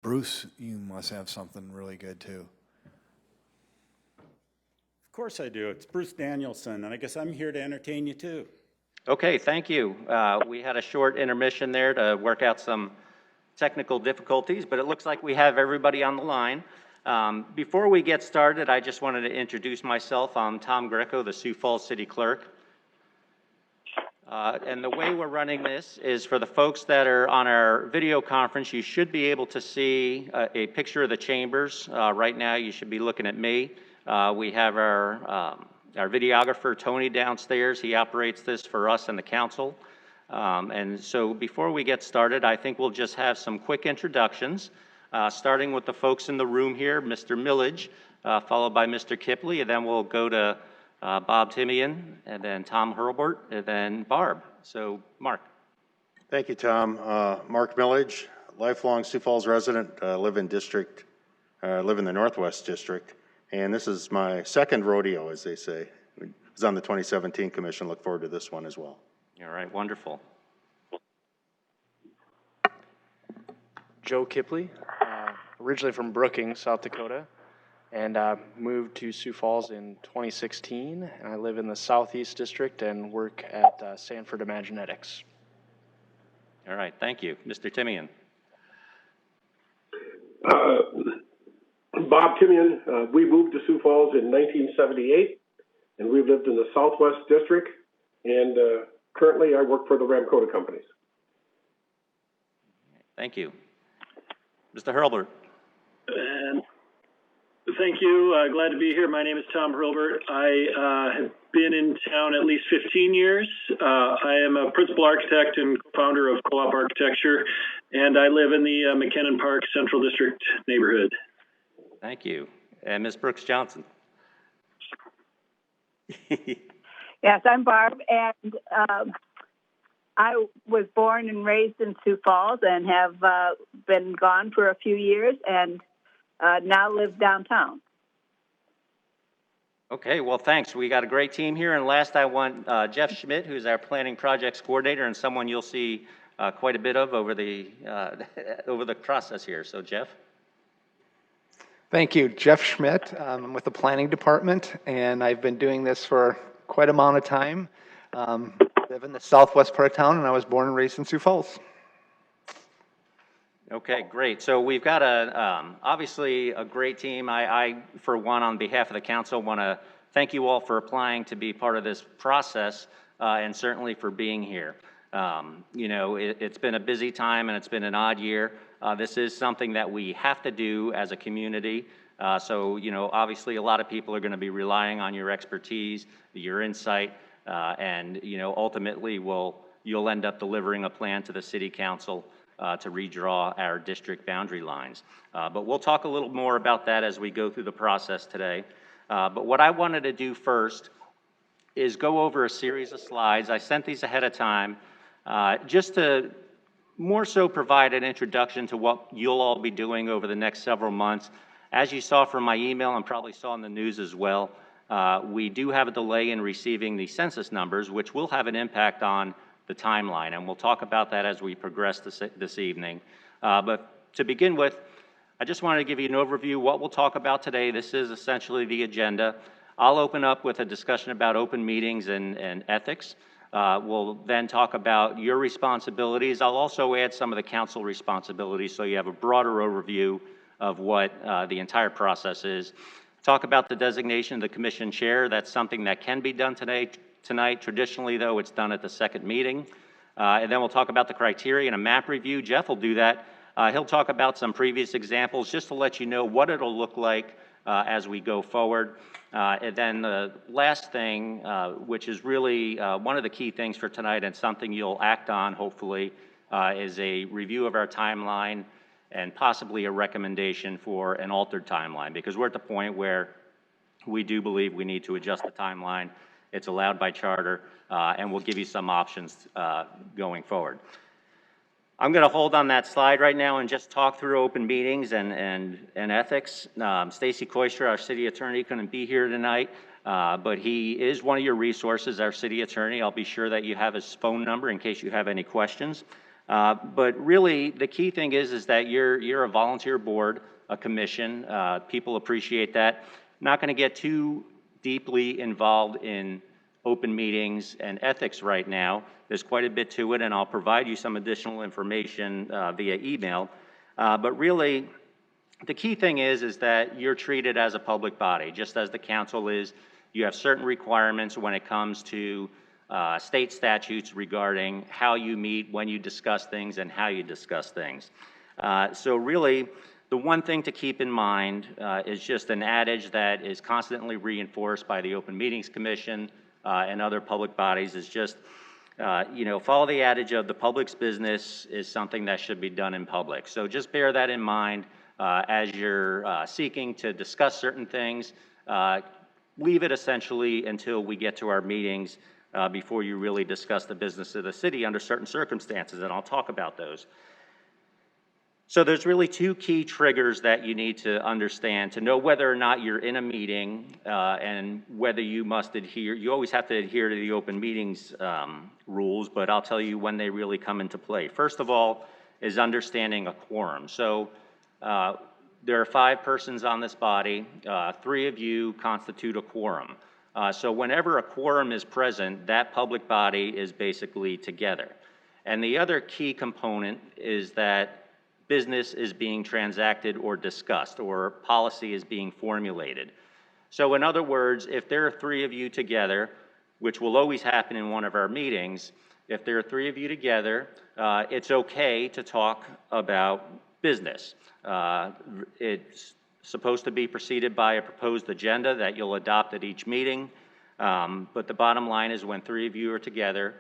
Bruce, you must have something really good too. Of course I do. It's Bruce Danielson, and I guess I'm here to entertain you too. Okay, thank you. We had a short intermission there to work out some technical difficulties, but it looks like we have everybody on the line. Before we get started, I just wanted to introduce myself. I'm Tom Greco, the Sioux Falls City Clerk. And the way we're running this is for the folks that are on our video conference, you should be able to see a picture of the chambers. Right now, you should be looking at me. We have our videographer, Tony, downstairs. He operates this for us and the council. And so before we get started, I think we'll just have some quick introductions, starting with the folks in the room here, Mr. Millage, followed by Mr. Kipley, and then we'll go to Bob Timian, and then Tom Hurlbert, and then Barb. So, Mark. Thank you, Tom. Mark Millage, lifelong Sioux Falls resident, live in the Northwest District, and this is my second rodeo, as they say. I was on the 2017 commission. Look forward to this one as well. All right, wonderful. Joe Kipley, originally from Brookings, South Dakota, and moved to Sioux Falls in 2016. And I live in the Southeast District and work at Sanford Imaginetics. All right, thank you. Mr. Timian. Bob Timian, we moved to Sioux Falls in 1978, and we've lived in the Southwest District, and currently I work for the Ramcota companies. Thank you. Mr. Hurlbert. Thank you. Glad to be here. My name is Tom Hurlbert. I have been in town at least 15 years. I am a principal architect and co-founder of Co-op Architecture, and I live in the McKinnon Park Central District neighborhood. Thank you. And Ms. Brooks Johnson. Yes, I'm Barb, and I was born and raised in Sioux Falls and have been gone for a few years and now live downtown. Okay, well, thanks. We got a great team here. And last, I want Jeff Schmidt, who's our planning projects coordinator and someone you'll see quite a bit of over the process here. So, Jeff. Thank you. Jeff Schmidt. I'm with the planning department, and I've been doing this for quite a amount of time. Live in the southwest part of town, and I was born and raised in Sioux Falls. Okay, great. So we've got obviously a great team. I, for one, on behalf of the council, want to thank you all for applying to be part of this process, and certainly for being here. You know, it's been a busy time and it's been an odd year. This is something that we have to do as a community. So, you know, obviously a lot of people are going to be relying on your expertise, your insight, and, you know, ultimately you'll end up delivering a plan to the city council to redraw our district boundary lines. But we'll talk a little more about that as we go through the process today. But what I wanted to do first is go over a series of slides. I sent these ahead of time just to more so provide an introduction to what you'll all be doing over the next several months. As you saw from my email and probably saw in the news as well, we do have a delay in receiving the census numbers, which will have an impact on the timeline, and we'll talk about that as we progress this evening. But to begin with, I just wanted to give you an overview of what we'll talk about today. This is essentially the agenda. I'll open up with a discussion about open meetings and ethics. We'll then talk about your responsibilities. I'll also add some of the council responsibilities so you have a broader overview of what the entire process is. Talk about the designation of the commission chair. That's something that can be done tonight. Traditionally, though, it's done at the second meeting. And then we'll talk about the criteria and a map review. Jeff will do that. He'll talk about some previous examples just to let you know what it'll look like as we go forward. And then the last thing, which is really one of the key things for tonight and something you'll act on, hopefully, is a review of our timeline and possibly a recommendation for an altered timeline, because we're at the point where we do believe we need to adjust the timeline. It's allowed by charter, and we'll give you some options going forward. I'm going to hold on that slide right now and just talk through open meetings and ethics. Stacy Koister, our city attorney, couldn't be here tonight, but he is one of your resources, our city attorney. I'll be sure that you have his phone number in case you have any questions. But really, the key thing is that you're a volunteer board, a commission. People appreciate that. Not going to get too deeply involved in open meetings and ethics right now. There's quite a bit to it, and I'll provide you some additional information via email. But really, the key thing is that you're treated as a public body, just as the council is. You have certain requirements when it comes to state statutes regarding how you meet, when you discuss things, and how you discuss things. So really, the one thing to keep in mind is just an adage that is constantly reinforced by the Open Meetings Commission and other public bodies is just, follow the adage of the public's business is something that should be done in public. So just bear that in mind as you're seeking to discuss certain things. Leave it essentially until we get to our meetings before you really discuss the business of the city under certain circumstances, and I'll talk about those. So there's really two key triggers that you need to understand to know whether or not you're in a meeting and whether you must adhere. You always have to adhere to the open meetings rules, but I'll tell you when they really come into play. First of all is understanding a quorum. So there are 5 persons on this body. 3 of you constitute a quorum. So whenever a quorum is present, that public body is basically together. And the other key component is that business is being transacted or discussed, or policy is being formulated. So in other words, if there are 3 of you together, which will always happen in one of our meetings, if there are 3 of you together, it's okay to talk about business. It's supposed to be preceded by a proposed agenda that you'll adopt at each meeting. But the bottom line is when 3 of you are together,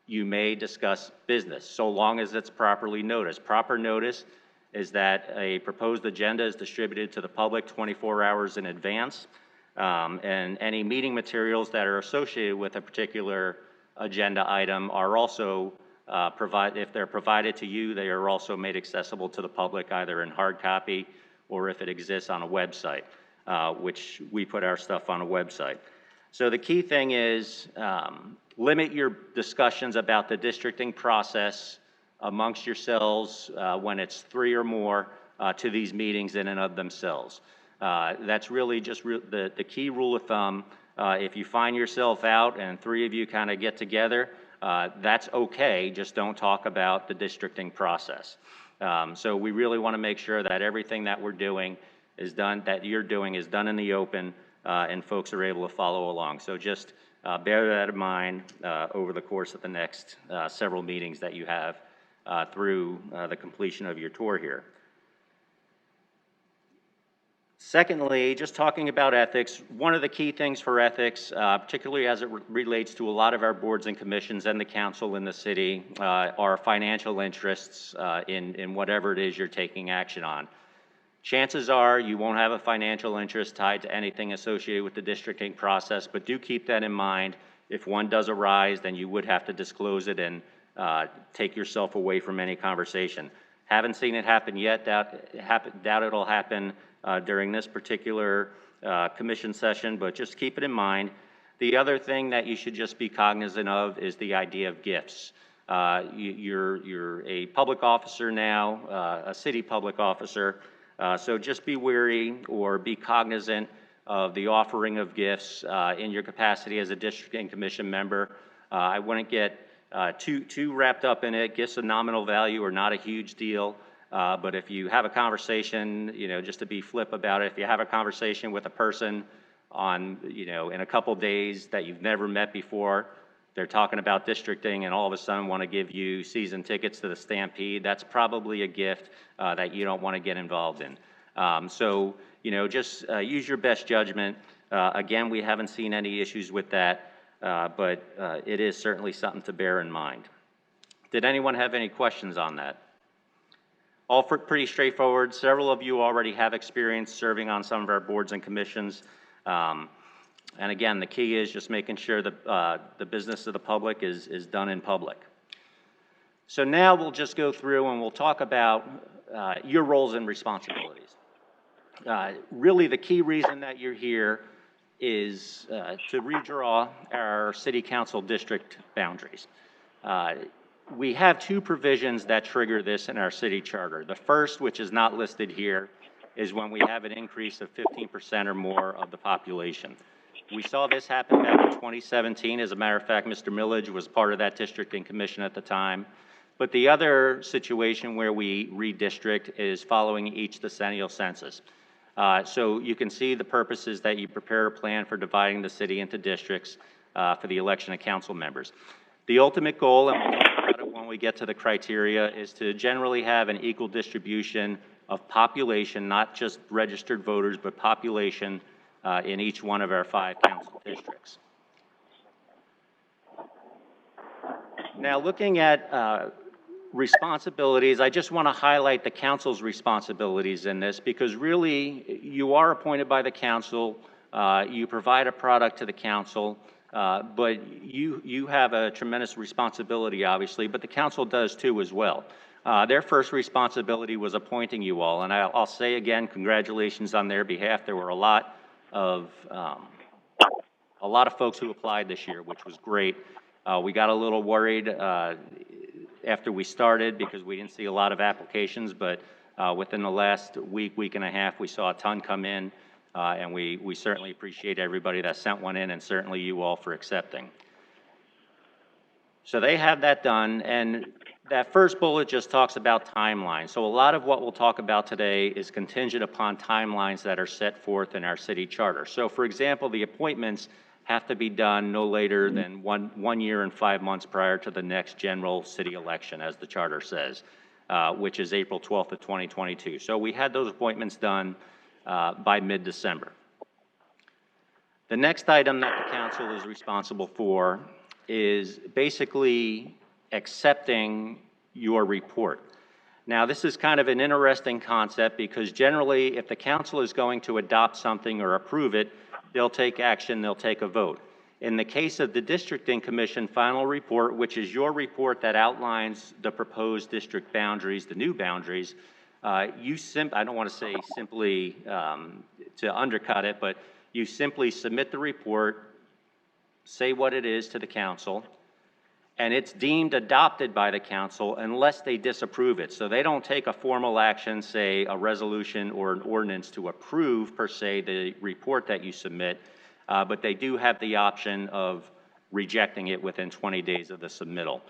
you may discuss business, so long as it's properly noticed. Proper notice is that a proposed agenda is distributed to the public 24 hours in advance, and any meeting materials that are associated with a particular agenda item are also if they're provided to you, they are also made accessible to the public either in hard copy or if it exists on a website, which we put our stuff on a website. So the key thing is limit your discussions about the districting process amongst yourselves when it's 3 or more to these meetings in and of themselves. That's really just the key rule of thumb. If you find yourself out and 3 of you kind of get together, that's okay, just don't talk about the districting process. So we really want to make sure that everything that we're doing is done, that you're doing is done in the open, and folks are able to follow along. So just bear that in mind over the course of the next several meetings that you have through the completion of your tour here. Secondly, just talking about ethics, one of the key things for ethics, particularly as it relates to a lot of our boards and commissions and the council in the city, are financial interests in whatever it is you're taking action on. Chances are you won't have a financial interest tied to anything associated with the districting process, but do keep that in mind. If one does arise, then you would have to disclose it and take yourself away from any conversation. Haven't seen it happen yet, doubt it'll happen during this particular commission session, but just keep it in mind. The other thing that you should just be cognizant of is the idea of gifts. You're a public officer now, a city public officer, so just be wary or be cognizant of the offering of gifts in your capacity as a district and commission member. I wouldn't get too wrapped up in it. Gifts of nominal value are not a huge deal, but if you have a conversation, just to be flip about it, if you have a conversation with a person on, in a couple days that you've never met before, they're talking about districting and all of a sudden want to give you season tickets to the Stampede, that's probably a gift that you don't want to get involved in. So, just use your best judgment. Again, we haven't seen any issues with that, but it is certainly something to bear in mind. Did anyone have any questions on that? All pretty straightforward. Several of you already have experience serving on some of our boards and commissions. And again, the key is just making sure that the business of the public is done in public. So now we'll just go through and we'll talk about your roles and responsibilities. Really the key reason that you're here is to redraw our city council district boundaries. we have two provisions that trigger this in our city charter. The first, which is not listed here, is when we have an increase of 15% or more of the population. We saw this happen back in 2017. As a matter of fact, Mr. Millage was part of that districting commission at the time. But the other situation where we redistrict is following each decennial census. So you can see the purposes that you prepare a plan for dividing the city into districts for the election of council members. The ultimate goal, and we'll talk about it when we get to the criteria, is to generally have an equal distribution of population, not just registered voters, but population in each one of our 5 council districts. Now, looking at responsibilities, I just want to highlight the council's responsibilities in this, because really you are appointed by the council, you provide a product to the council, but you have a tremendous responsibility, obviously, but the council does too as well. Their first responsibility was appointing you all, and I'll say again, congratulations on their behalf. There were a lot of folks who applied this year, which was great. We got a little worried after we started because we didn't see a lot of applications, but within the last week and a half, we saw a ton come in, and we certainly appreciate everybody that sent one in, and certainly you all for accepting. So they have that done, and that first bullet just talks about timelines. So a lot of what we'll talk about today is contingent upon timelines that are set forth in our city charter. So for example, the appointments have to be done no later than one year and 5 months prior to the next general city election, as the charter says, which is April 12th of 2022. So we had those appointments done by mid-December. The next item that the council is responsible for is basically accepting your report. Now, this is kind of an interesting concept because generally, if the council is going to adopt something or approve it, they'll take action, they'll take a vote. In the case of the Districting Commission final report, which is your report that outlines the proposed district boundaries, the new boundaries, I don't want to say simply to undercut it, but you simply submit the report, say what it is to the council, and it's deemed adopted by the council unless they disapprove it. So they don't take a formal action, say a resolution or an ordinance to approve, per se, the report that you submit, but they do have the option of rejecting it within 20 days of the submittal.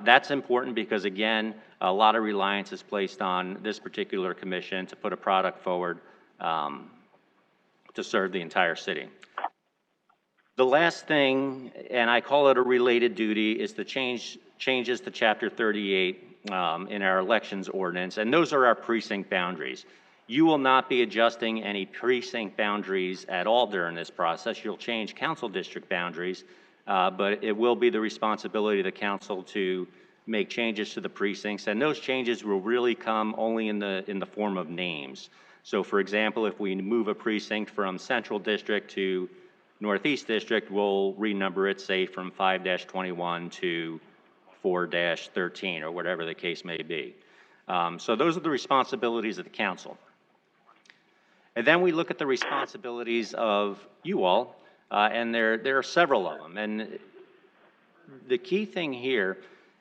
That's important because, again, a lot of reliance is placed on this particular commission to put a product forward to serve the entire city. The last thing, and I call it a related duty, is the changes to Chapter 38 in our elections ordinance, and those are our precinct boundaries. You will not be adjusting any precinct boundaries at all during this process. You'll change council district boundaries, but it will be the responsibility of the council to make changes to the precincts, and those changes will really come only in the form of names. So, for example, if we move a precinct from Central District to Northeast District, we'll renumber it, say, from 5-21 to 4-13, or whatever the case may be. So those are the responsibilities of the council. And then we look at the responsibilities of you all, and there are several of them. And the key thing here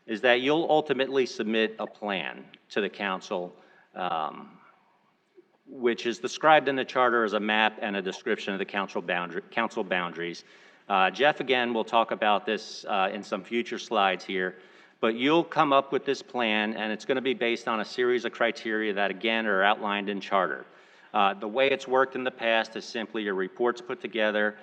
is that you'll ultimately submit a plan to the council, which is described in the charter as a map and a description of the council boundaries. Jeff, again, will talk about this in some future slides here, but you'll come up with this plan, and it's going to be based on a series of criteria that, again, are outlined in charter. The way it's worked in the past is simply a report's put together,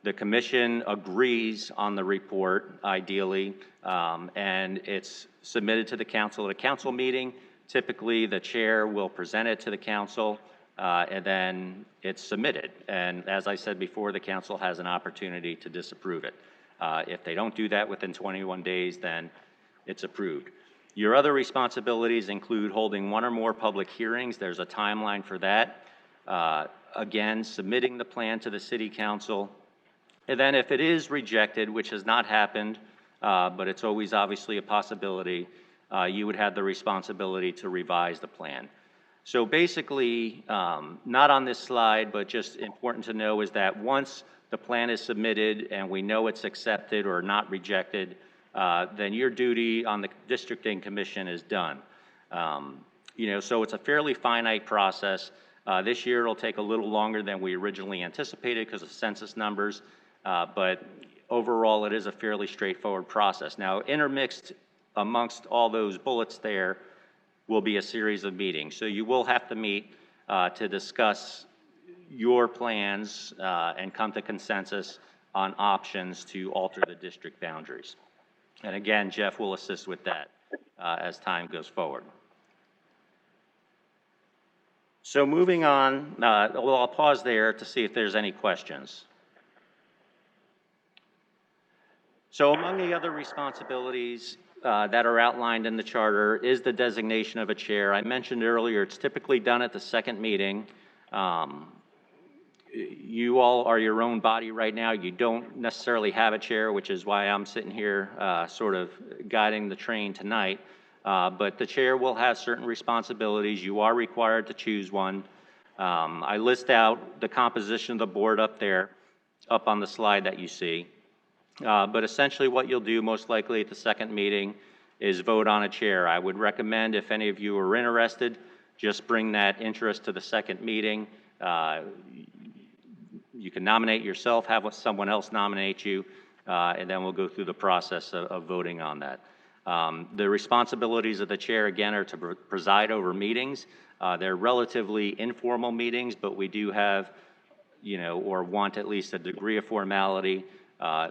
the commission agrees on the report, ideally, and it's submitted to the council at a council meeting. Typically, the chair will present it to the council, and then it's submitted. And as I said before, the council has an opportunity to disapprove it. If they don't do that within 21 days, then it's approved. Your other responsibilities include holding one or more public hearings. There's a timeline for that. Again, submitting the plan to the city council. And then if it is rejected, which has not happened, but it's always obviously a possibility, you would have the responsibility to revise the plan. So basically, not on this slide, but just important to know is that once the plan is submitted and we know it's accepted or not rejected, then your duty on the districting commission is done. So it's a fairly finite process. This year it'll take a little longer than we originally anticipated because of census numbers, but overall it is a fairly straightforward process. Now, intermixed amongst all those bullets there will be a series of meetings. So you will have to meet to discuss your plans and come to consensus on options to alter the district boundaries. And again, Jeff will assist with that as time goes forward. So moving on, well, I'll pause there to see if there's any questions. So among the other responsibilities that are outlined in the charter is the designation of a chair. I mentioned earlier, it's typically done at the second meeting. You all are your own body right now. You don't necessarily have a chair, which is why I'm sitting here sort of guiding the train tonight. But the chair will have certain responsibilities. You are required to choose one. I list out the composition of the board up there, up on the slide that you see. But essentially what you'll do most likely at the second meeting is vote on a chair. I would recommend if any of you are interested, just bring that interest to the second meeting. You can nominate yourself, have someone else nominate you, and then we'll go through the process of voting on that. The responsibilities of the chair, again, are to preside over meetings. They're relatively informal meetings, but we do have, or want at least a degree of formality,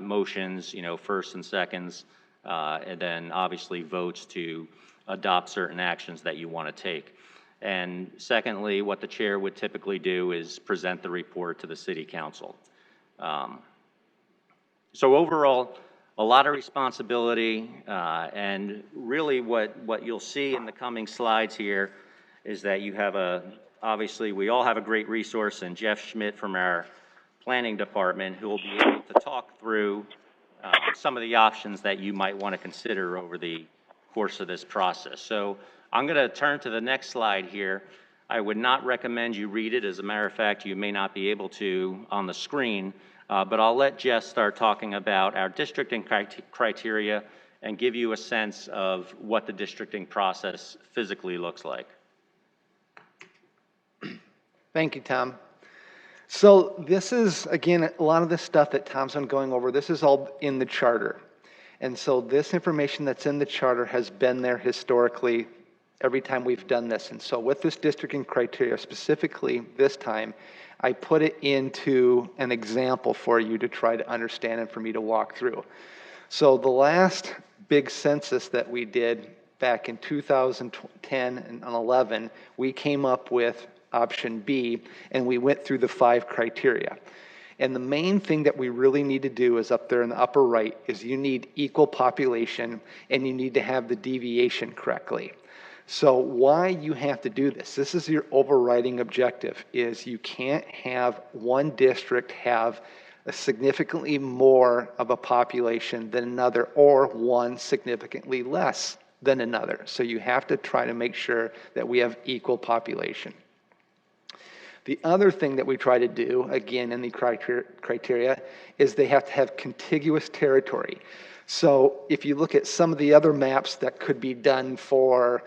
motions, first and seconds, and then obviously votes to adopt certain actions that you want to take. And secondly, what the chair would typically do is present the report to the city council. So overall, a lot of responsibility, and really what you'll see in the coming slides here is that you have obviously we all have a great resource in Jeff Schmidt from our planning department who will be able to talk through some of the options that you might want to consider over the course of this process. So I'm going to turn to the next slide here. I would not recommend you read it. As a matter of fact, you may not be able to on the screen, but I'll let Jess start talking about our districting criteria and give you a sense of what the districting process physically looks like. Thank you, Tom. So this is, again, a lot of this stuff that Tom's been going over, this is all in the charter. And so this information that's in the charter has been there historically every time we've done this. And so with this districting criteria, specifically this time, I put it into an example for you to try to understand and for me to walk through. So the last big census that we did back in 2010 and 11, we came up with option B, and we went through the 5 criteria. And the main thing that we really need to do is up there in the upper right is you need equal population and you need to have the deviation correctly. So why you have to do this, this is your overriding objective, is you can't have one district have a significantly more of a population than another or one significantly less than another. So you have to try to make sure that we have equal population. The other thing that we try to do, again, in the criteria, is they have to have contiguous territory. So if you look at some of the other maps that could be done for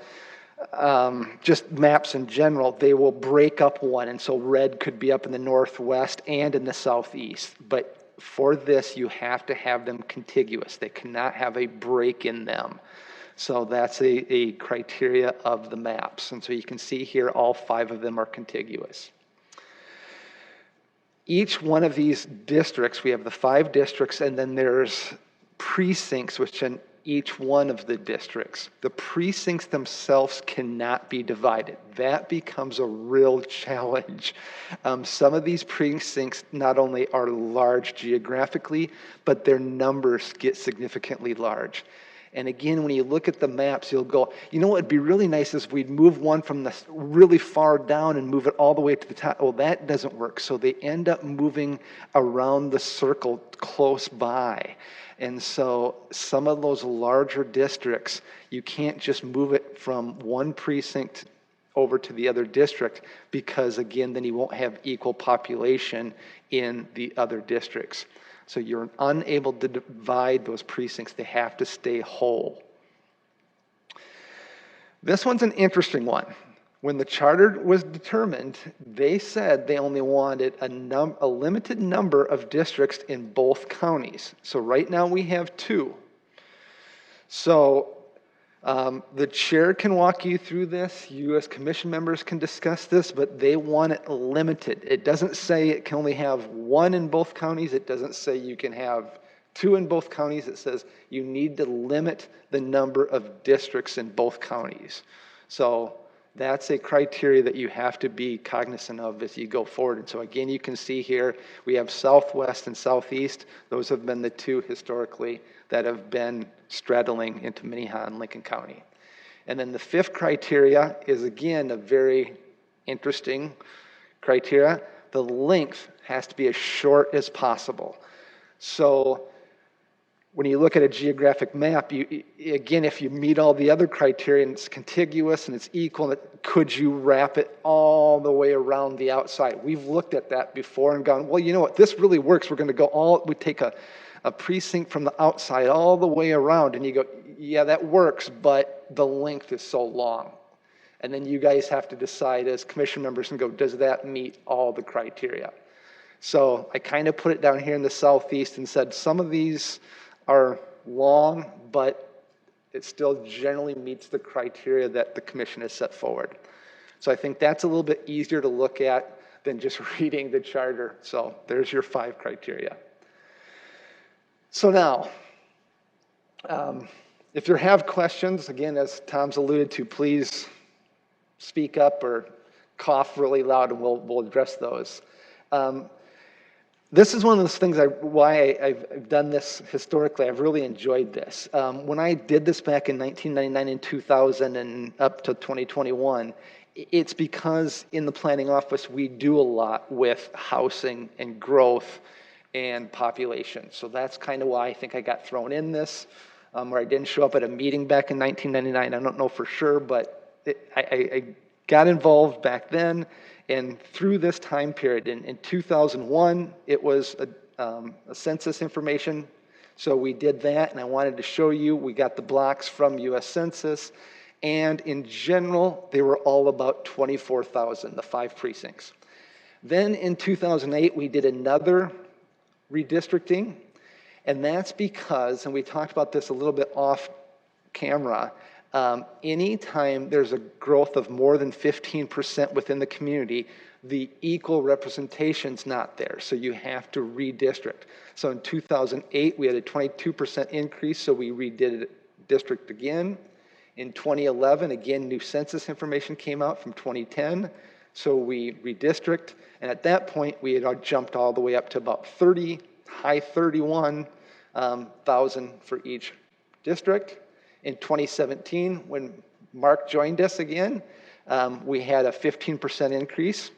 just maps in general, they will break up one. And so red could be up in the northwest and in the southeast. But for this, you have to have them contiguous. They cannot have a break in them. So that's a criteria of the maps. And so you can see here, all 5 of them are contiguous. Each one of these districts, we have the 5 districts, and then there's precincts within each one of the districts. The precincts themselves cannot be divided. That becomes a real challenge. Some of these precincts not only are large geographically, but their numbers get significantly large. And again, when you look at the maps, you'll go, you know what would be really nice is we'd move one from the really far down and move it all the way to the top. Well, that doesn't work. So they end up moving around the circle close by. And so some of those larger districts, you can't just move it from one precinct over to the other district because, again, then you won't have equal population in the other districts. So you're unable to divide those precincts. They have to stay whole. This one's an interesting one. When the charter was determined, they said they only wanted a limited number of districts in both counties. So right now we have 2. So the chair can walk you through this. You as commission members can discuss this, but they want it limited. It doesn't say it can only have 1 in both counties. It doesn't say you can have 2 in both counties. It says you need to limit the number of districts in both counties. So that's a criteria that you have to be cognizant of as you go forward. And so again, you can see here, we have Southwest and Southeast. Those have been the 2 historically that have been straddling into Minnehaha and Lincoln County. And then the 5th criteria is again a very interesting criteria. The length has to be as short as possible. So when you look at a geographic map, again, if you meet all the other criteria and it's contiguous and it's equal, could you wrap it all the way around the outside? We've looked at that before and gone, well, you know what, this really works. We're going to we take a precinct from the outside all the way around, and you go, yeah, that works, but the length is so long. And then you guys have to decide as commission members and go, does that meet all the criteria? So I kind of put it down here in the Southeast and said some of these are long, but it still generally meets the criteria that the commission has set forward. So I think that's a little bit easier to look at than just reading the charter. So there's your 5 criteria. So now, if you have questions, again, as Tom's alluded to, please speak up or cough really loud and we'll address those. This is one of those things why I've done this historically. I've really enjoyed this. When I did this back in 1999 and 2000 and up to 2021, it's because in the planning office we do a lot with housing and growth and population. So that's kind of why I think I got thrown in this, where I didn't show up at a meeting back in 1999. I don't know for sure, but I got involved back then. And through this time period, in 2001, it was a census information. So we did that, and I wanted to show you, we got the blocks from U.S. Census. And in general, they were all about 24,000, the 5 precincts. Then in 2008, we did another redistricting. And that's because, and we talked about this a little bit off camera, anytime there's a growth of more than 15% within the community, the equal representation's not there, so you have to redistrict. So in 2008, we had a 22% increase, so we redid district again. In 2011, again, new census information came out from 2010, so we redistrict, and at that point, we had jumped all the way up to about high 31,000 for each district. In 2017, when Mark joined us again, we had a 15% increase.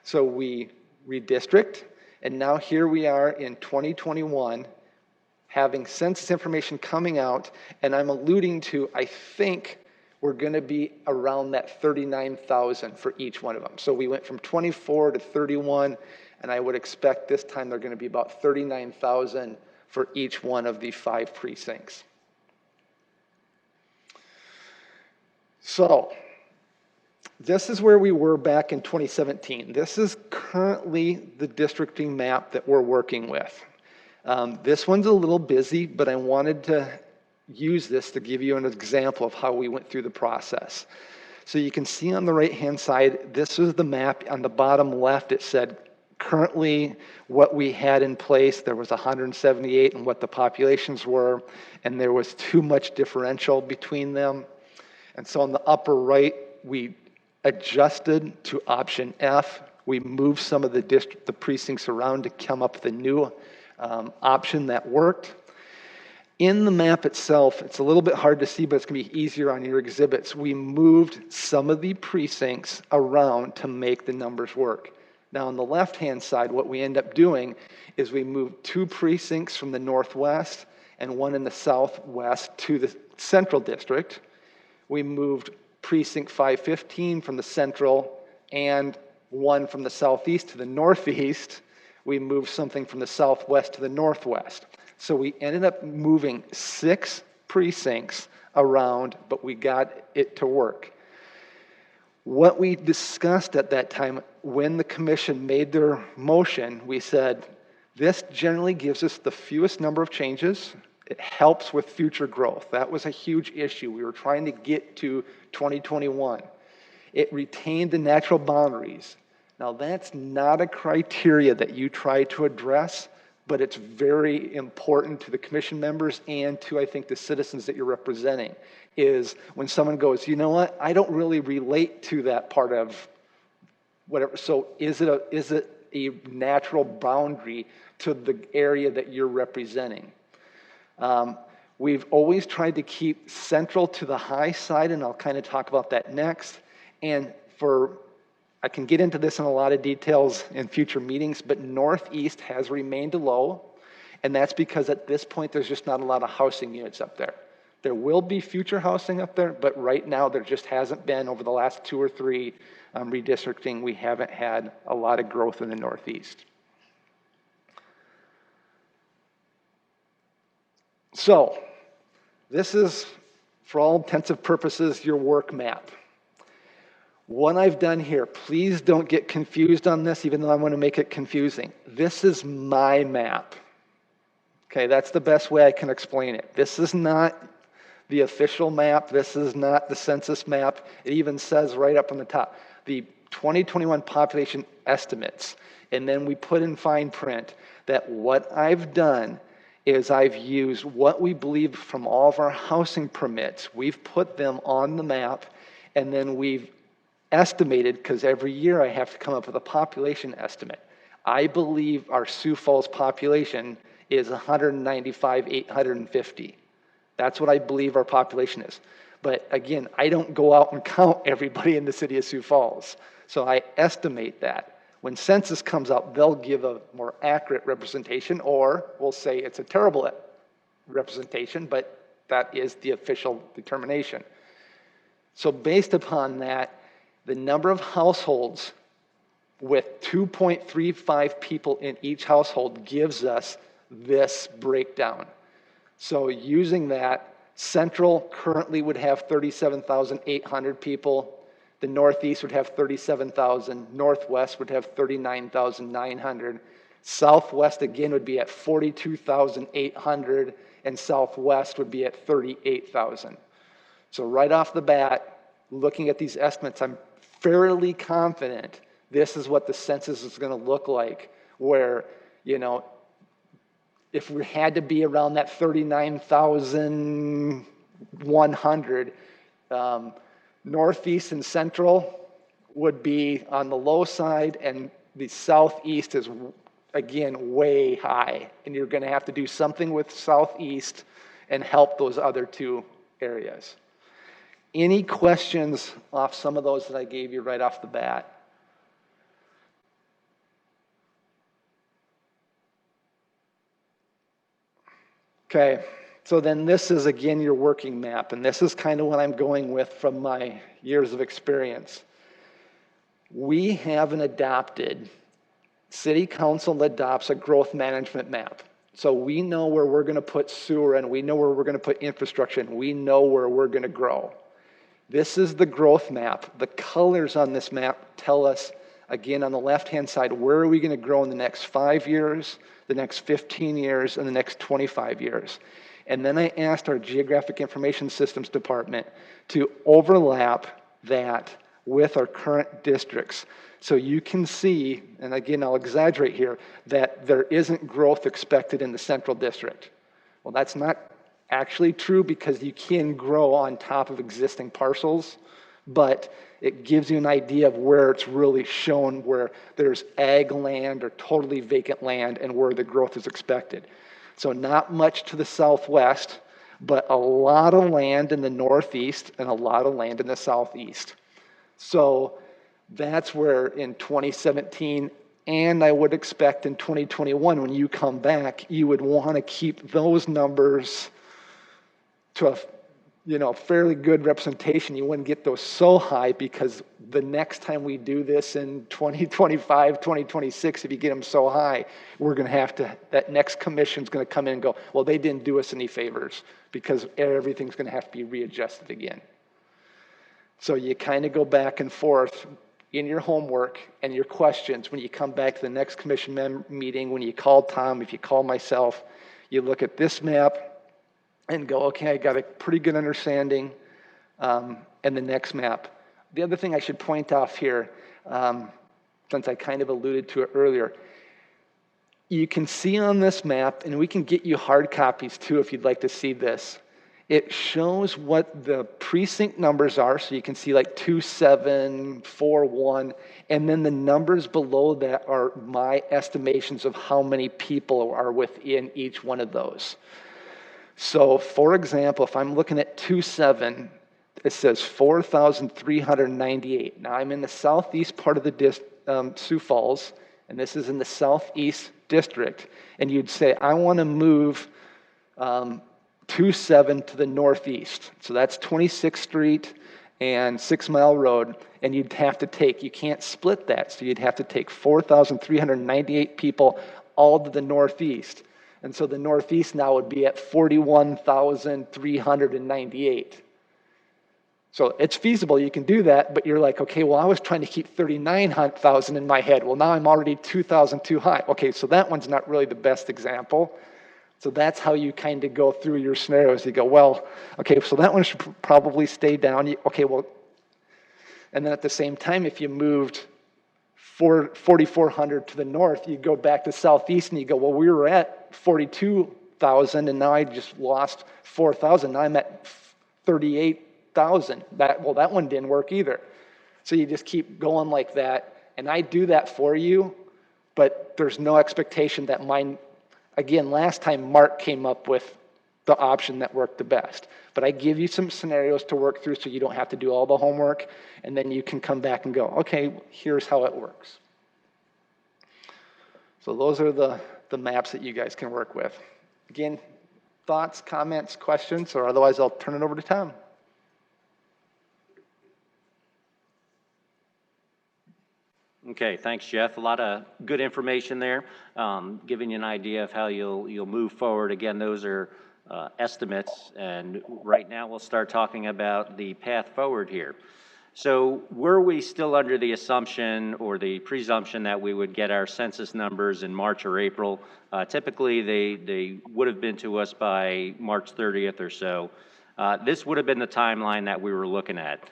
So we redistrict, and now here we are in 2021, having census information coming out, and I'm alluding to, I think we're going to be around that 39,000 for each one of them. So we went from 24 to 31, and I would expect this time they're going to be about 39,000 for each one of the 5 precincts. So, this is where we were back in 2017. This is currently the districting map that we're working with. This one's a little busy, but I wanted to use this to give you an example of how we went through the process. So you can see on the right-hand side, this is the map. On the bottom left, it said currently what we had in place. There was 178 and what the populations were, and there was too much differential between them. And so on the upper right, we adjusted to option F. We moved some of the precincts around to come up with a new option that worked. In the map itself, it's a little bit hard to see, but it's going to be easier on your exhibits. We moved some of the precincts around to make the numbers work. Now on the left-hand side, what we end up doing is we moved 2 precincts from the northwest and 1 in the southwest to the central district. We moved precinct 515 from the central and 1 from the southeast to the northeast. we moved something from the southwest to the northwest. So we ended up moving 6 precincts around, but we got it to work. What we discussed at that time, when the commission made their motion, we said, this generally gives us the fewest number of changes. It helps with future growth. That was a huge issue. We were trying to get to 2021. It retained the natural boundaries. Now, that's not a criteria that you try to address, but it's very important to the commission members and to, I think, the citizens that you're representing, is when someone goes, you know what, I don't really relate to that part of whatever. So is it a natural boundary to the area that you're representing? We've always tried to keep central to the high side, and I'll kind of talk about that next. And I can get into this in a lot of details in future meetings, but northeast has remained low, and that's because at this point there's just not a lot of housing units up there. There will be future housing up there, but right now there just hasn't been. Over the last 2 or 3 redistricting, we haven't had a lot of growth in the northeast. So this is, for all intents and purposes, your work map. What I've done here, please don't get confused on this, even though I want to make it confusing. This is my map. Okay, that's the best way I can explain it. This is not the official map. This is not the census map. It even says right up on the top, the 2021 population estimates. And then we put in fine print that what I've done is I've used what we believe from all of our housing permits. We've put them on the map, and then we've estimated, because every year I have to come up with a population estimate. I believe our Sioux Falls population is 195,850. That's what I believe our population is. But again, I don't go out and count everybody in the city of Sioux Falls. So I estimate that. When census comes out, they'll give a more accurate representation, or we'll say it's a terrible representation, but that is the official determination. So based upon that, the number of households with 2.35 people in each household gives us this breakdown. So using that, Central currently would have 37,800 people. The Northeast would have 37,000. Northwest would have 39,900. Southwest again would be at 42,800, and Southwest would be at 38,000. So right off the bat, looking at these estimates, I'm fairly confident this is what the census is going to look like, where, you know, if we had to be around that 39,100, Northeast and Central would be on the low side, and the Southeast is, again, way high. And you're going to have to do something with Southeast and help those other 2 areas. Any questions off some of those that I gave you right off the bat? Okay, so then this is, again, your working map, and this is kind of what I'm going with from my years of experience. We have an adopted, city council adopts a growth management map. So we know where we're going to put sewer, and we know where we're going to put infrastructure, and we know where we're going to grow. This is the growth map. The colors on this map tell us, again, on the left-hand side, where are we going to grow in the next 5 years, the next 15 years, and the next 25 years. And then I asked our Geographic Information Systems Department to overlap that with our current districts. So you can see, and again, I'll exaggerate here, that there isn't growth expected in the Central District. Well, that's not actually true, because you can grow on top of existing parcels, but it gives you an idea of where it's really shown, where there's ag land or totally vacant land, and where the growth is expected. So not much to the southwest, but a lot of land in the northeast and a lot of land in the southeast. So that's where in 2017, and I would expect in 2021, when you come back, you would want to keep those numbers to fairly good representation. You wouldn't get those so high because the next time we do this in 2025, 2026, if you get them so high, we're going to have to, that next commission's going to come in and go, well, they didn't do us any favors because everything's going to have to be readjusted again. So you kind of go back and forth in your homework and your questions when you come back to the next commission meeting, when you call Tom, if you call myself, you look at this map and go, okay, I got a pretty good understanding, and the next map. The other thing I should point out here, since I kind of alluded to it earlier, you can see on this map, and we can get you hard copies too if you'd like to see this. It shows what the precinct numbers are, so you can see like 2741, and then the numbers below that are my estimations of how many people are within each one of those. So, for example, if I'm looking at 27, it says 4,398. Now, I'm in the southeast part of the Sioux Falls, and this is in the southeast district. And you'd say, I want to move 27 to the northeast. So that's 26th Street and 6 Mile Road. And you'd have to take, you can't split that. So you'd have to take 4,398 people all to the northeast. And so the northeast now would be at 41,398. So it's feasible, you can do that, but you're like, okay, well, I was trying to keep 39,000 in my head. Well, now I'm already 2,000 too high. Okay, so that one's not really the best example. So that's how you kind of go through your scenarios. You go, well, okay, so that one should probably stay down. Okay, well, and then at the same time, if you moved 4,400 to the north, you go back to southeast and you go, well, we were at 42,000 and now I just lost 4,000. Now I'm at 38,000. That one didn't work either. So you just keep going like that. And I do that for you, but there's no expectation that mine, again, last time Mark came up with the option that worked the best. But I give you some scenarios to work through so you don't have to do all the homework, and then you can come back and go, okay, here's how it works. So those are the maps that you guys can work with. Again, thoughts, comments, questions, or otherwise I'll turn it over to Tom. Okay, thanks, Jeff. A lot of good information there, giving you an idea of how you'll move forward. Again, those are estimates, and right now we'll start talking about the path forward here. So were we still under the assumption or the presumption that we would get our census numbers in March or April? Typically, they would have been to us by March 30th or so. This would have been the timeline that we were looking at.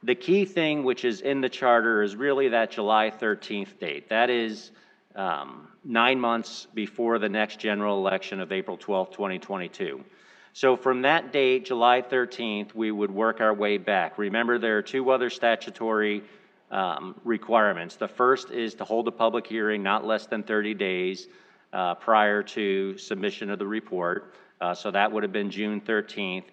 The key thing which is in the charter is really that July 13th date. That is 9 months before the next general election of April 12th, 2022. So from that date, July 13th, we would work our way back. Remember, there are two other statutory requirements. The first is to hold a public hearing not less than 30 days prior to submission of the report. So that would have been June 13th.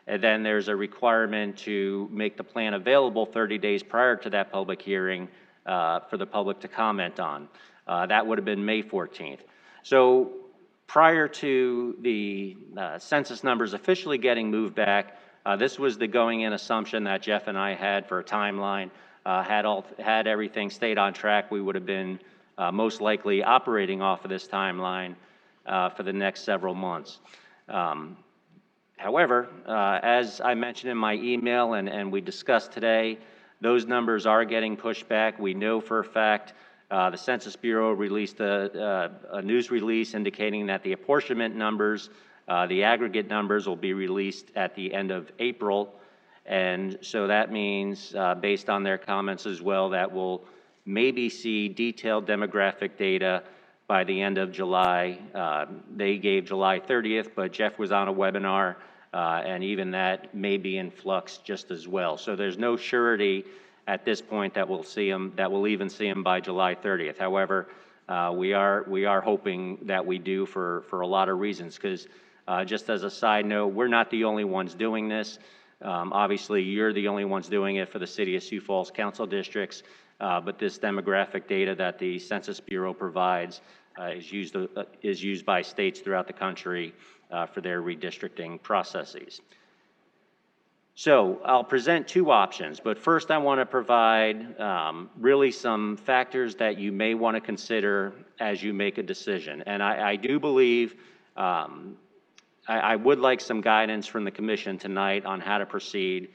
And then there's a requirement to make the plan available 30 days prior to that public hearing for the public to comment on. That would have been May 14th. So prior to the census numbers officially getting moved back, this was the going-in assumption that Jeff and I had for a timeline. Had everything stayed on track, we would have been most likely operating off of this timeline for the next several months. However, as I mentioned in my email and we discussed today, those numbers are getting pushed back. We know for a fact the Census Bureau released a news release indicating that the apportionment numbers, the aggregate numbers, will be released at the end of April. And so that means, based on their comments as well, that we'll maybe see detailed demographic data by the end of July. They gave July 30th, but Jeff was on a webinar, and even that may be in flux just as well. So there's no surety at this point that we'll see them, that we'll even see them by July 30th. However, we are hoping that we do for a lot of reasons, because just as a side note, we're not the only ones doing this. Obviously, you're the only ones doing it for the City of Sioux Falls Council districts. But this demographic data that the Census Bureau provides is used by states throughout the country for their redistricting processes. So I'll present two options, but first I want to provide really some factors that you may want to consider as you make a decision. And I do believe I would like some guidance from the commission tonight on how to proceed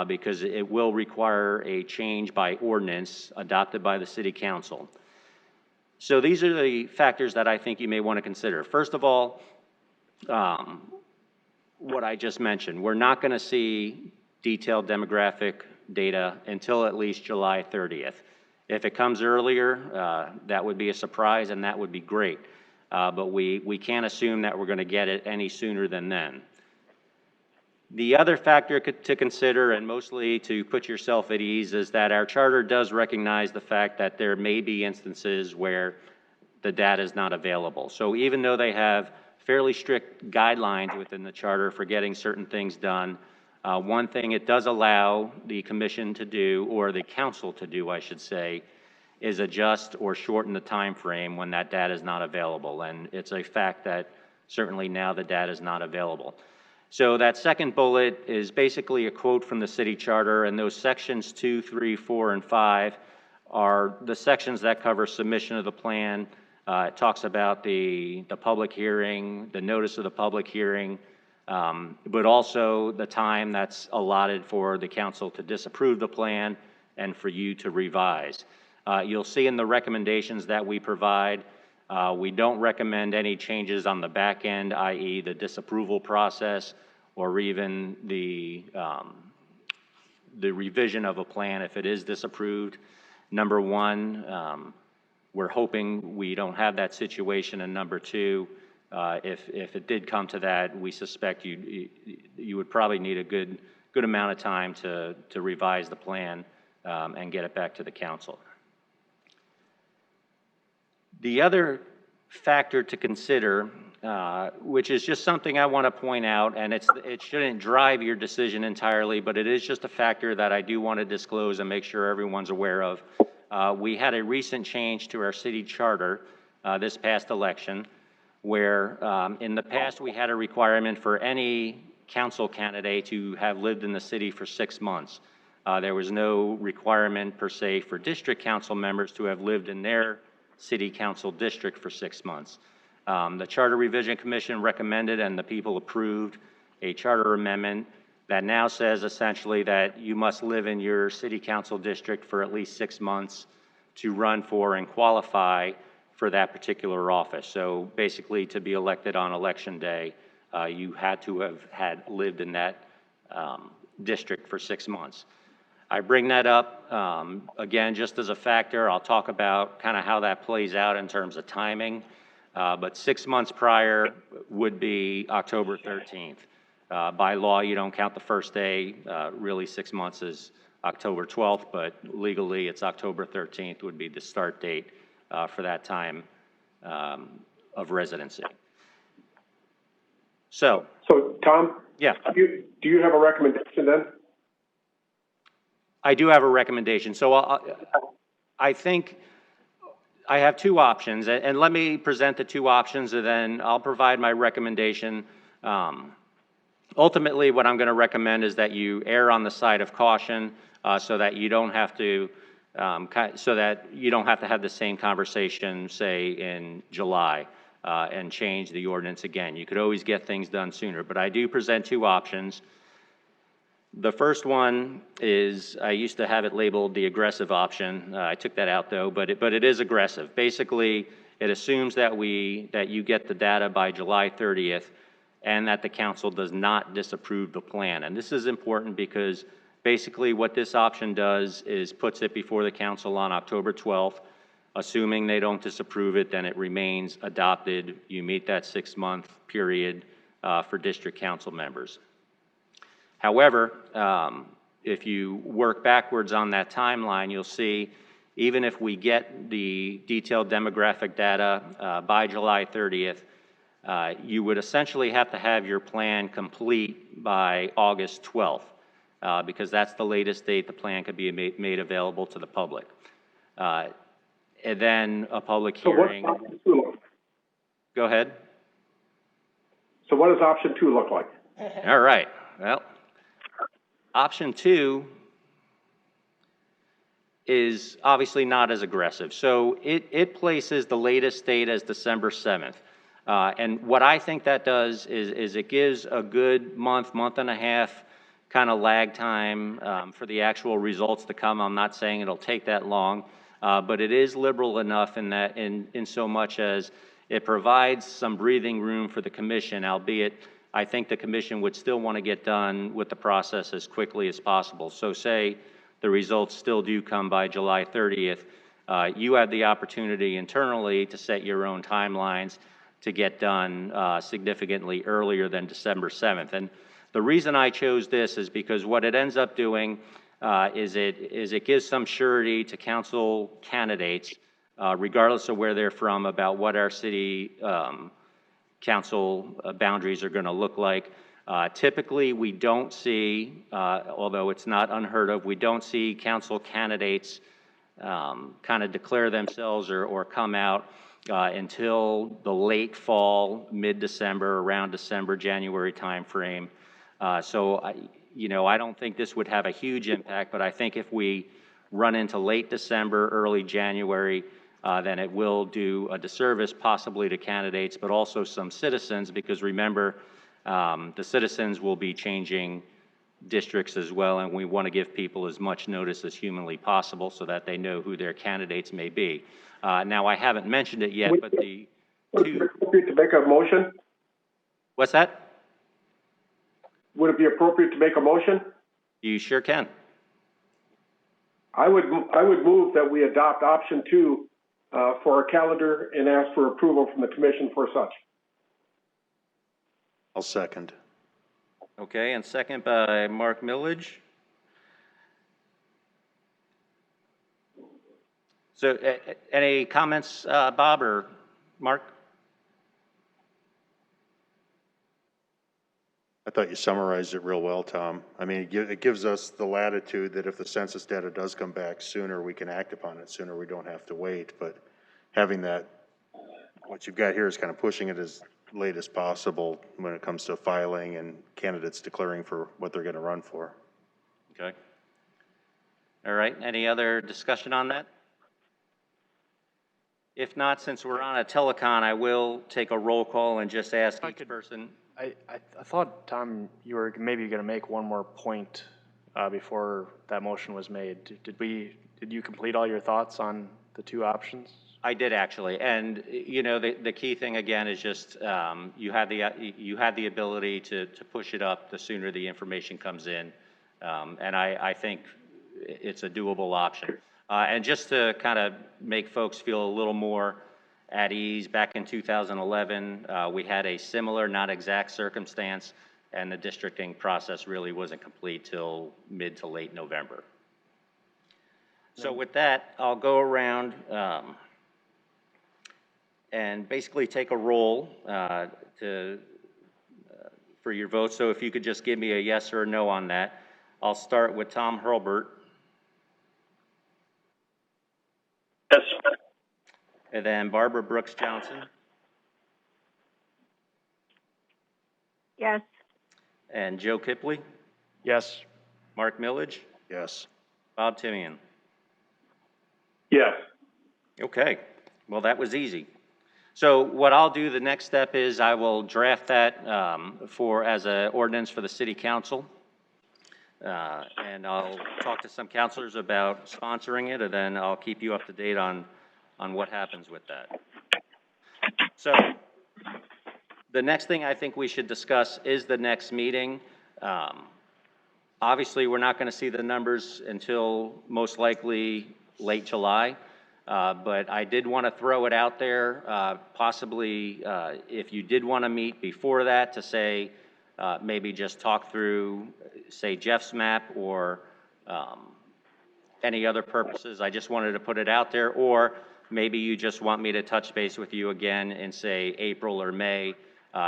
because it will require a change by ordinance adopted by the city council. So these are the factors that I think you may want to consider. First of all, what I just mentioned, we're not going to see detailed demographic data until at least July 30th. If it comes earlier, that would be a surprise and that would be great. But we can't assume that we're going to get it any sooner than then. The other factor to consider, and mostly to put yourself at ease, is that our charter does recognize the fact that there may be instances where the data is not available. So even though they have fairly strict guidelines within the charter for getting certain things done, one thing it does allow the commission to do, or the council to do, I should say, is adjust or shorten the time frame when that data is not available. And it's a fact that certainly now the data is not available. So that second bullet is basically a quote from the city charter, and those sections 2, 3, 4, and 5 are the sections that cover submission of the plan. It talks about the public hearing, the notice of the public hearing, but also the time that's allotted for the council to disapprove the plan and for you to revise. You'll see in the recommendations that we provide, we don't recommend any changes on the back end, i.e. the disapproval process or even the revision of a plan if it is disapproved. Number one, we're hoping we don't have that situation. And number two, if it did come to that, we suspect you would probably need a good amount of time to revise the plan and get it back to the council. The other factor to consider, which is just something I want to point out, and it shouldn't drive your decision entirely, but it is just a factor that I do want to disclose and make sure everyone's aware of. We had a recent change to our city charter this past election, where in the past we had a requirement for any council candidate to have lived in the city for 6 months. There was no requirement per se for district council members to have lived in their city council district for 6 months. The Charter Revision Commission recommended and the people approved a charter amendment that now says essentially that you must live in your city council district for at least 6 months to run for and qualify for that particular office. So basically, to be elected on election day, you had to have lived in that district for 6 months. I bring that up, again, just as a factor. I'll talk about kind of how that plays out in terms of timing. But 6 months prior would be October 13th. By law, you don't count the first day. Really, 6 months is October 12th, but legally it's October 13th would be the start date for that time of residency. So Tom? Yeah. Do you have a recommendation then? I do have a recommendation. So I think I have two options, and let me present the two options, and then I'll provide my recommendation. Ultimately, what I'm going to recommend is that you err on the side of caution, so that you don't have to, have the same conversation, say in July, and change the ordinance again. You could always get things done sooner, but I do present two options. The first one is, I used to have it labeled the aggressive option. I took that out though, but it is aggressive. Basically, it assumes that you get the data by July 30th and that the council does not disapprove the plan. And this is important because basically what this option does is puts it before the council on October 12th. Assuming they don't disapprove it, then it remains adopted. You meet that 6-month period for district council members. However, if you work backwards on that timeline, you'll see even if we get the detailed demographic data by July 30th, you would essentially have to have your plan complete by August 12th, because that's the latest date the plan could be made available to the public. And then a public hearing. So what's option 2 look? Go ahead. So what does option 2 look like? All right. Well, Option 2 is obviously not as aggressive. So it places the latest date as December 7th. And what I think that does is it gives a good month and a half kind of lag time for the actual results to come. I'm not saying it'll take that long, but it is liberal enough in so much as it provides some breathing room for the commission, albeit I think the commission would still want to get done with the process as quickly as possible. So say the results still do come by July 30th, you have the opportunity internally to set your own timelines to get done significantly earlier than December 7th. And the reason I chose this is because what it ends up doing is it gives some surety to council candidates, regardless of where they're from, about what our city council boundaries are going to look like. Typically, we don't see, although it's not unheard of, we don't see council candidates kind of declare themselves or come out until the late fall, mid-December, around December, January timeframe. So, I don't think this would have a huge impact, but I think if we run into late December, early January, then it will do a disservice possibly to candidates, but also some citizens, because remember, the citizens will be changing districts as well, and we want to give people as much notice as humanly possible so that they know who their candidates may be. Now, I haven't mentioned it yet, but the Would it be appropriate to make a motion? What's that? Would it be appropriate to make a motion? You sure can. I would move that we adopt option 2 for our calendar and ask for approval from the commission for such. I'll second. Okay, and second by Mark Millage. So, any comments, Bob or Mark? I thought you summarized it real well, Tom. I mean, it gives us the latitude that if the census data does come back sooner, we can act upon it sooner. We don't have to wait. But having that, what you've got here is kind of pushing it as late as possible when it comes to filing and candidates declaring for what they're going to run for. Okay. All right, any other discussion on that? If not, since we're on a telecon, I will take a roll call and just ask each person. I thought, Tom, you were maybe going to make one more point before that motion was made. Did you complete all your thoughts on the two options? I did actually, and the key thing again is just you have the ability to push it up the sooner the information comes in, and I think it's a doable option. And just to kind of make folks feel a little more at ease, back in 2011, we had a similar, not exact circumstance, and the districting process really wasn't complete till mid to late November. So with that, I'll go around and basically take a roll for your vote. So if you could just give me a yes or a no on that. I'll start with Tom Hurlbert. Yes. And then Barbara Brooks Johnson. Yes. And Joe Kipley. Yes. Mark Millage. Yes. Bob Timian. Yes. Okay. Well, that was easy. So what I'll do, the next step is I will draft that as an ordinance for the city council. And I'll talk to some councilors about sponsoring it, and then I'll keep you up to date on what happens with that. So the next thing I think we should discuss is the next meeting. Obviously, we're not going to see the numbers until most likely late July, but I did want to throw it out there, possibly if you did want to meet before that to say, maybe just talk through, say, Jeff's map or any other purposes. I just wanted to put it out there. Or maybe you just want me to touch base with you again in, say, April or May,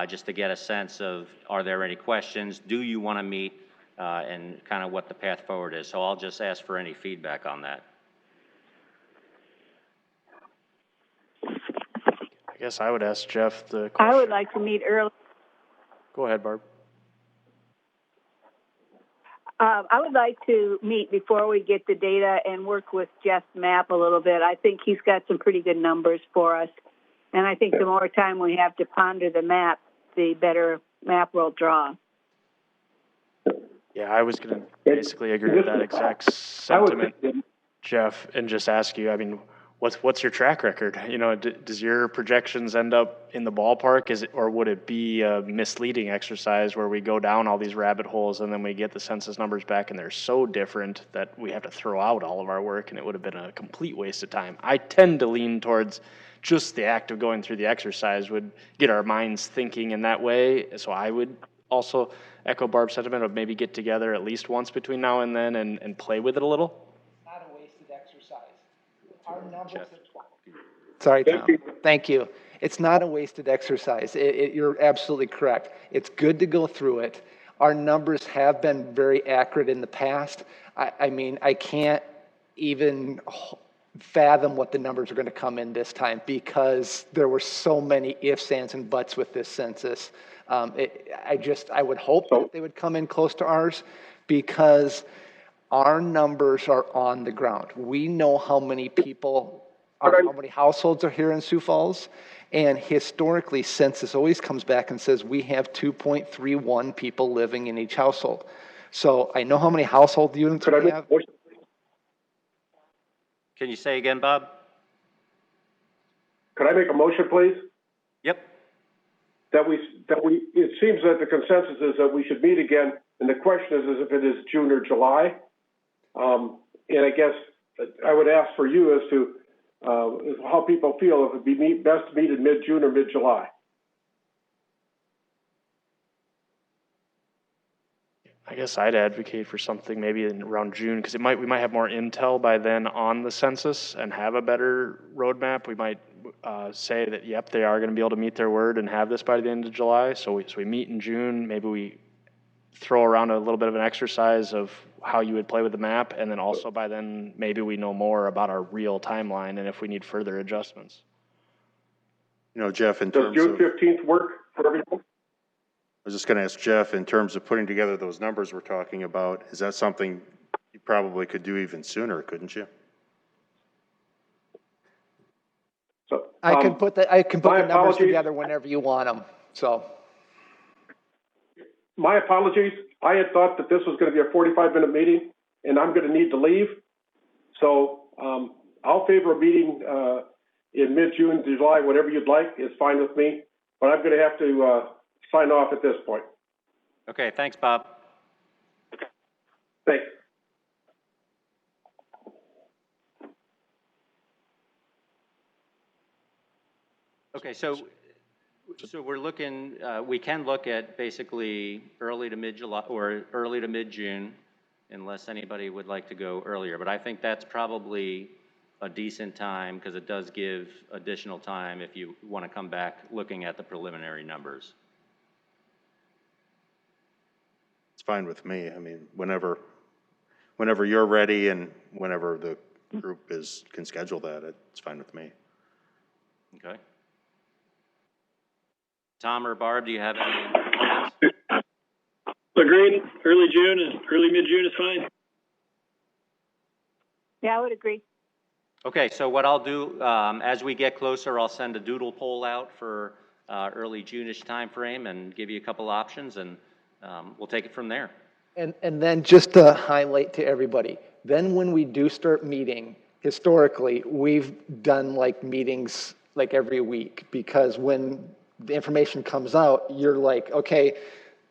just to get a sense of, are there any questions? Do you want to meet? And kind of what the path forward is. So I'll just ask for any feedback on that. I guess I would ask Jeff the question. I would like to meet early. Go ahead, Barb. I would like to meet before we get the data and work with Jeff's map a little bit. I think he's got some pretty good numbers for us. And I think the more time we have to ponder the map, the better map we'll draw. Yeah, I was going to basically agree with that exact sentiment, Jeff, and just ask you, I mean, what's your track record? You know, does your projections end up in the ballpark? Or would it be a misleading exercise where we go down all these rabbit holes and then we get the census numbers back and they're so different that we have to throw out all of our work and it would have been a complete waste of time? I tend to lean towards just the act of going through the exercise would get our minds thinking in that way. So I would also echo Barb's sentiment of maybe get together at least once between now and then and play with it a little. Not a wasted exercise. Our numbers. Sorry, Tom. Thank you. It's not a wasted exercise. You're absolutely correct. It's good to go through it. Our numbers have been very accurate in the past. I mean, I can't even fathom what the numbers are going to come in this time because there were so many ifs, ands, and buts with this census. I would hope that they would come in close to ours because our numbers are on the ground. We know how many people, how many households are here in Sioux Falls, and historically, census always comes back and says we have 2.31 people living in each household. So I know how many household units we have. Can you say again, Bob? Could I make a motion, please? Yep. It seems that the consensus is that we should meet again, and the question is if it is June or July. And I guess I would ask for you as to how people feel if it would be best to meet in mid-June or mid-July. I guess I'd advocate for something maybe in around June because we might have more intel by then on the census and have a better roadmap. We might say that yep, they are going to be able to meet their word and have this by the end of July. So we meet in June. Maybe we throw around a little bit of an exercise of how you would play with the map, and then also by then maybe we know more about our real timeline and if we need further adjustments. You know, Jeff, in terms Does of... June 15th work for everyone? I was just going to ask Jeff, in terms of putting together those numbers we're talking about, is that something you probably could do even sooner, couldn't you? So, I can put the numbers together whenever you want them. So. My apologies. I had thought that this was going to be a 45-minute meeting, and I'm going to need to leave. So I'll favor a meeting in mid-June, July, whatever you'd like is fine with me. But I'm going to have to sign off at this point. Okay, thanks, Bob. Thanks. Okay, so we're looking, we can look at basically early to mid-July or early to mid-June, unless anybody would like to go earlier. But I think that's probably a decent time because it does give additional time if you want to come back looking at the preliminary numbers. It's fine with me. I mean, whenever you're ready and whenever the group can schedule that, it's fine with me. Okay. Tom or Barb, do you have any comments? Agreed. Early June and early mid-June is fine. Yeah, I would agree. Okay, so what I'll do, as we get closer, I'll send a doodle poll out for early June-ish time frame and give you a couple options, and we'll take it from there. And then just to highlight to everybody, then when we do start meeting, historically, we've done like meetings like every week because when the information comes out, you're like, okay,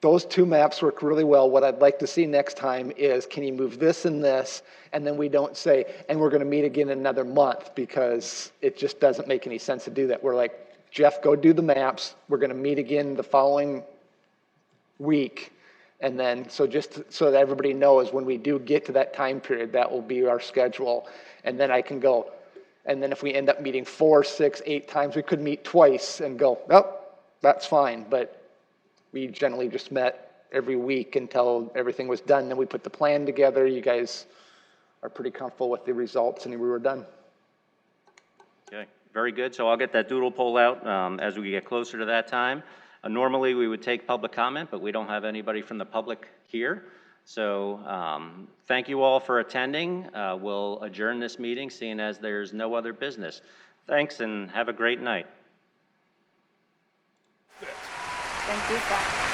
those two maps work really well. What I'd like to see next time is, can you move this and this? And then we don't say, and we're going to meet again in another month because it just doesn't make any sense to do that. We're like, Jeff, go do the maps. We're going to meet again the following week. And then, so just so that everybody knows when we do get to that time period, that will be our schedule. And then I can go, and then if we end up meeting 4, 6, 8 times, we could meet twice and go, oh, that's fine. But we generally just met every week until everything was done. Then we put the plan together. You guys are pretty comfortable with the results, and we were done. Okay, very good. So I'll get that doodle poll out as we get closer to that time. Normally we would take public comment, but we don't have anybody from the public here. So thank you all for attending. We'll adjourn this meeting, seeing as there's no other business. Thanks, and have a great night. Thank you, Scott.